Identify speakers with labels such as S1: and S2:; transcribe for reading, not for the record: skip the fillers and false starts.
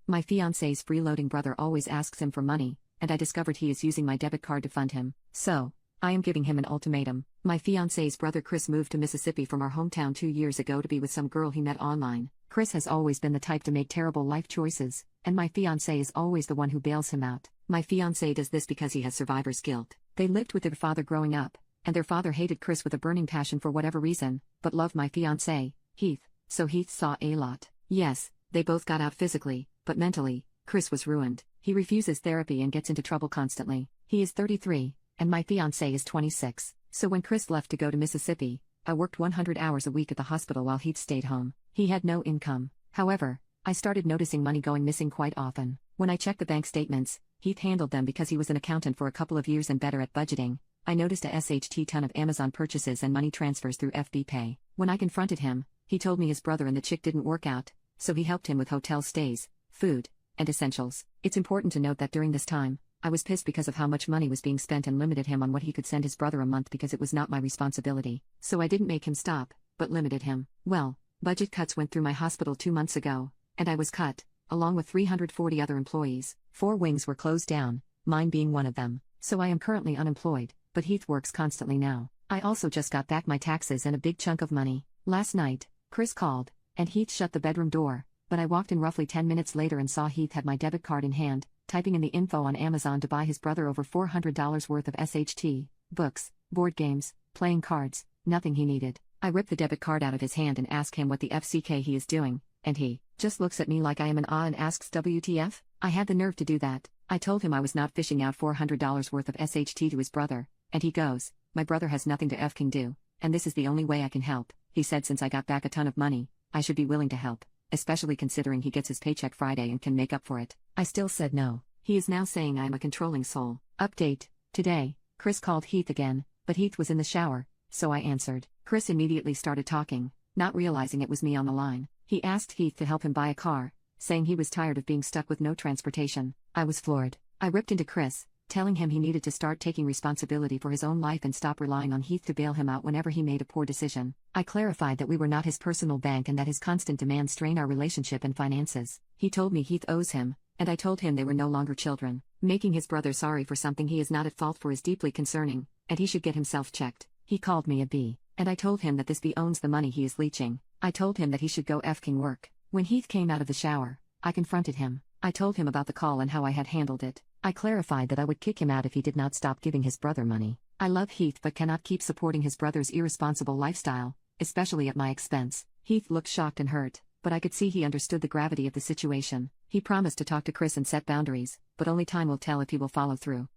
S1: My fiancé's freeloading brother always asks him for money, and I discovered he is using my debit card to fund him. So, I am giving him an ultimatum. My fiancé's brother Chris moved to Mississippi from our hometown 2 years ago to be with some girl he met online. Chris has always been the type to make terrible life choices, and my fiancé is always the one who bails him out. My fiancé does this because he has survivor's guilt. They lived with their father growing up, and their father hated Chris with a burning passion for whatever reason, but loved my fiancé, Heath, so Heath saw a lot. Yes, they both got out physically, but mentally, Chris was ruined. He refuses therapy and gets into trouble constantly. He is 33, and my fiancé is 26. So when Chris left to go to Mississippi, I worked 100 hours a week at the hospital while Heath stayed home. He had no income. However, I started noticing money going missing quite often. When I checked the bank statements, Heath handled them because he was an accountant for a couple of years and better at budgeting. I noticed a SHT ton of Amazon purchases and money transfers through FB Pay. When I confronted him, he told me his brother and the chick didn't work out, so he helped him with hotel stays, food, and essentials. It's important to note that during this time, I was pissed because of how much money was being spent and limited him on what he could send his brother a month because it was not my responsibility. So I didn't make him stop, but limited him. Well, budget cuts went through my hospital 2 months ago, and I was cut, along with 340 other employees. 4 wings were closed down, mine being one of them. So I am currently unemployed, but Heath works constantly now. I also just got back my taxes and a big chunk of money. Last night, Chris called, and Heath shut the bedroom door, but I walked in roughly 10 minutes later and saw Heath had my debit card in hand, typing in the info on Amazon to buy his brother over $400 worth of SHT, books, board games, playing cards, nothing he needed. I ripped the debit card out of his hand and ask him what the FCK he is doing, and he just looks at me like I am an and asks WTF? I had the nerve to do that. I told him I was not fishing out $400 worth of SHT to his brother, and he goes, my brother has nothing to f-king do, and this is the only way I can help. He said since I got back a ton of money, I should be willing to help, especially considering he gets his paycheck Friday and can make up for it. I still said no. He is now saying I am a controlling soul. Update: today, Chris called Heath again, but Heath was in the shower, so I answered. Chris immediately started talking, not realizing it was me on the line. He asked Heath to help him buy a car, saying he was tired of being stuck with no transportation. I was floored. I ripped into Chris, telling him he needed to start taking responsibility for his own life and stop relying on Heath to bail him out whenever he made a poor decision. I clarified that we were not his personal bank and that his constant demands strain our relationship and finances. He told me Heath owes him, and I told him they were no longer children. Making his brother sorry for something he is not at fault for is deeply concerning, and he should get himself checked. He called me a B, and I told him that this B owns the money he is leeching. I told him that he should go f-king work. When Heath came out of the shower, I confronted him. I told him about the call and how I had handled it. I clarified that I would kick him out if he did not stop giving his brother money. I love Heath but cannot keep supporting his brother's irresponsible lifestyle, especially at my expense. Heath looked shocked and hurt, but I could see he understood the gravity of the situation. He promised to talk to Chris and set boundaries, but only time will tell if he will follow through.